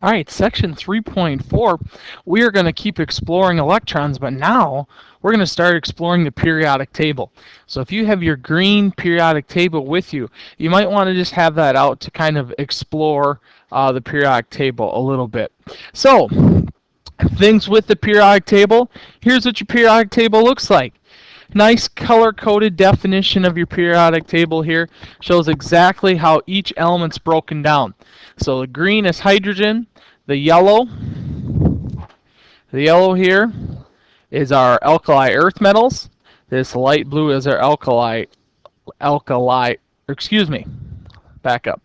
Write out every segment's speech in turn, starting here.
All right, section 3.4, we are going to keep exploring electrons, but now we're going to start exploring the periodic table. So if you have your green periodic table with you, you might want to just have that out to kind of explore the periodic table a little bit. So, things with the periodic table, here's what your periodic table looks like. Nice color-coded definition of your periodic table here. Shows exactly how each element's broken down. So the green is hydrogen. The yellow here is our alkali earth metals. This light blue is our back up.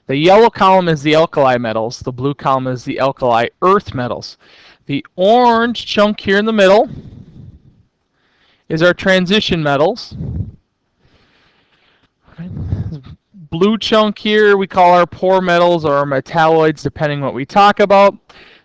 The yellow column is the alkali metals. The blue column is the alkali earth metals. The orange chunk here in the middle is our transition metals. Blue chunk here we call our poor metals or our metalloids, depending what we talk about.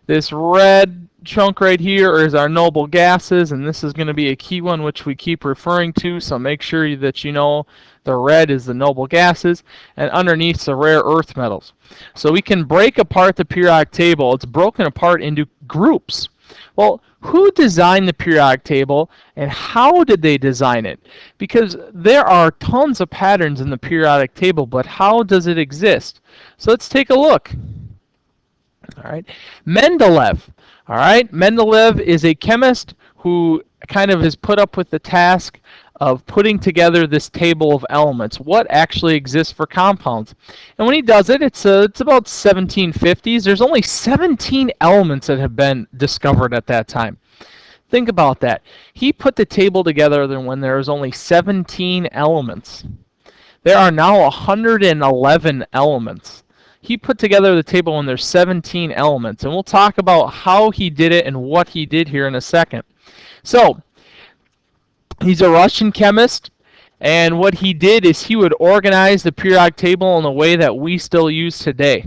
This red chunk right here is our noble gases, and this is going to be a key one which we keep referring to, so make sure that you know the red is the noble gases, and underneath the rare earth metals. So we can break apart the periodic table. It's broken apart into groups. Well, who designed the periodic table and how did they design it? Because there are tons of patterns in the periodic table, but how does it exist? So let's take a look. All right, Mendelev. All right, Mendelev is a chemist who kind of has put up with the task of putting together this table of elements, what actually exists for compounds. And when he does it, it's about 1750s. There's only 17 elements that have been discovered at that time. Think about that. He put the table together when there was only 17 elements. There are now 111 elements. He put together the table when there's 17 elements, and we'll talk about how he did it and what he did here in a second. So, he's a Russian chemist, and what he did is he would organize the periodic table in a way that we still use today.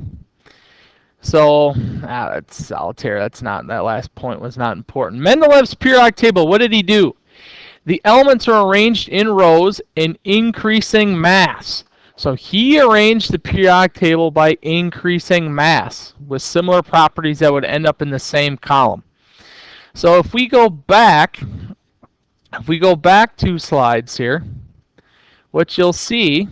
So, that's solitaire. That last point was not important. Mendelev's periodic table, what did he do? The elements are arranged in rows in increasing mass. So he arranged the periodic table by increasing mass with similar properties that would end up in the same column. So if we go back 2 slides here, what you'll see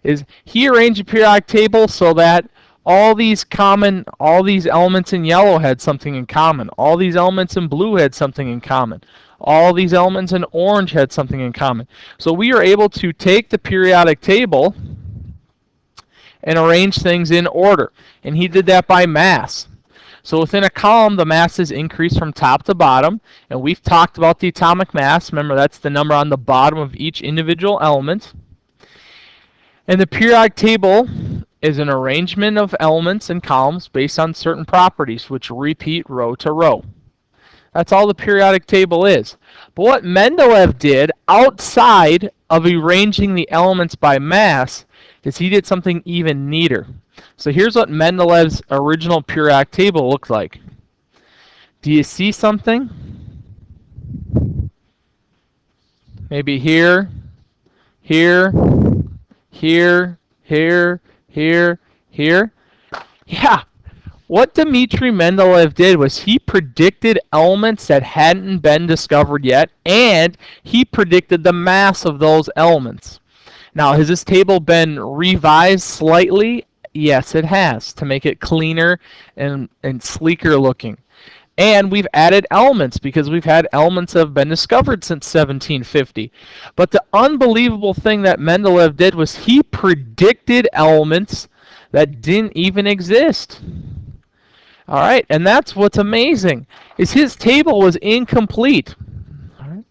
is he arranged the periodic table so that all these elements in yellow had something in common. All these elements in blue had something in common. All these elements in orange had something in common. So we are able to take the periodic table and arrange things in order. And he did that by mass. So within a column, the masses increase from top to bottom. And we've talked about the atomic mass. Remember, that's the number on the bottom of each individual element. And the periodic table is an arrangement of elements and columns based on certain properties, which repeat row to row. That's all the periodic table is. But what Mendelev did outside of arranging the elements by mass is he did something even neater. So here's what Mendelev's original periodic table looked like. Do you see something? Maybe here, here, here, here, here, here. Yeah. What Dmitri Mendelev did was he predicted elements that hadn't been discovered yet, and he predicted the mass of those elements. Now, has this table been revised slightly? Yes, it has, to make it cleaner and sleeker looking. And we've added elements because we've had elements that have been discovered since 1750. But the unbelievable thing that Mendelev did was he predicted elements that didn't even exist. All right, and that's what's amazing, is his table was incomplete. All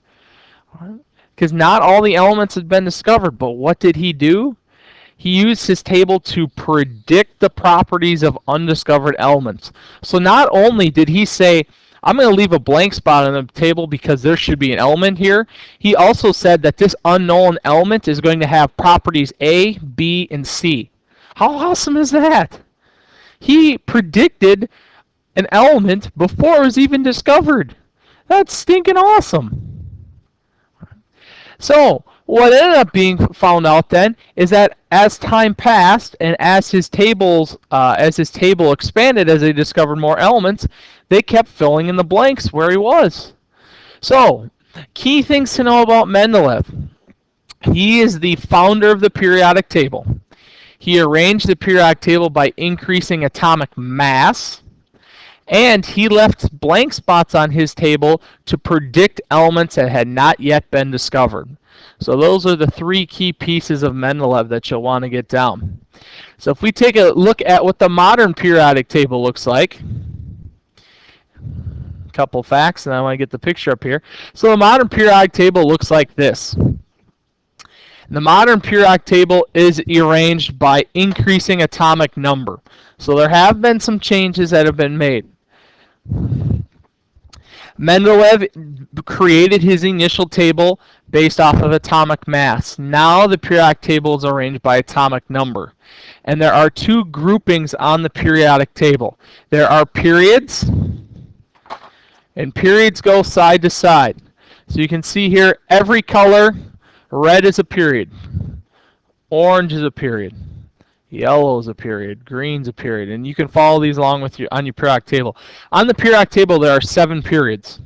right, because not all the elements had been discovered, but what did he do? He used his table to predict the properties of undiscovered elements. So not only did he say, I'm going to leave a blank spot on the table because there should be an element here, he also said that this unknown element is going to have properties A, B, and C. How awesome is that? He predicted an element before it was even discovered. That's stinking awesome. So, What ended up being found out then is that as time passed and as his table expanded, as they discovered more elements, they kept filling in the blanks where he was. So, key things to know about Mendelev. He is the founder of the periodic table. He arranged the periodic table by increasing atomic mass, and he left blank spots on his table to predict elements that had not yet been discovered. So those are the three key pieces of Mendelev that you'll want to get down. So if we take a look at what the modern periodic table looks like, a couple facts, and I want to get the picture up here. So the modern periodic table looks like this. The modern periodic table is arranged by increasing atomic number. So there have been some changes that have been made. Mendelev created his initial table based off of atomic mass. Now the periodic table is arranged by atomic number. And there are two groupings on the periodic table. There are periods, and periods go side to side. So you can see here every color, red is a period, orange is a period, yellow is a period, green's a period, and you can follow these along with on your periodic table. On the periodic table there are 7 periods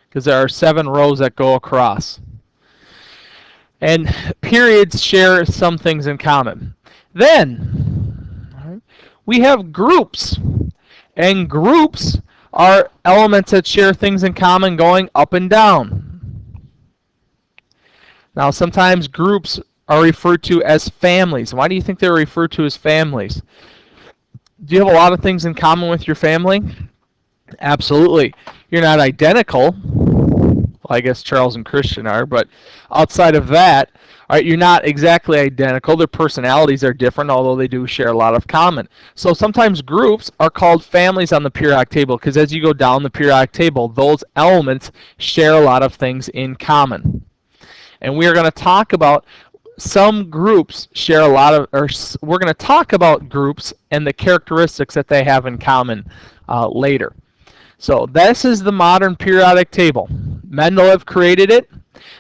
because there are 7 rows that go across. And periods share some things in common. Then we have groups, and groups are elements that share things in common going up and down. Now sometimes groups are referred to as families. Why do you think they're referred to as families? Do you have a lot of things in common with your family? Absolutely. You're not identical. Well, I guess Charles and Christian are, but outside of that, all right, you're not exactly identical. Their personalities are different, although they do share a lot of common. So sometimes groups are called families on the periodic table because as you go down the periodic table, those elements share a lot of things in common. And we are going to talk about some groups share a lot of, or we're going to talk about groups and the characteristics that they have in common later. So this is the modern periodic table. Mendelev created it.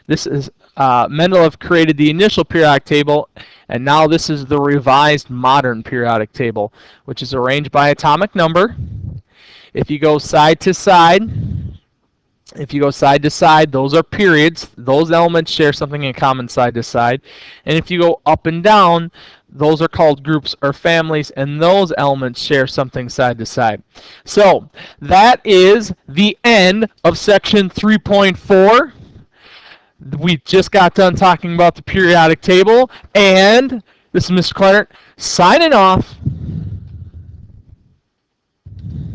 This is Mendelev created the initial periodic table, and now this is the revised modern periodic table, which is arranged by atomic number. If you go side to side, those are periods. Those elements share something in common side to side. And if you go up and down, those are called groups or families, and those elements share something side to side. So that is the end of section 3.4. We just got done talking about the periodic table, and this is Mr. Clark signing off.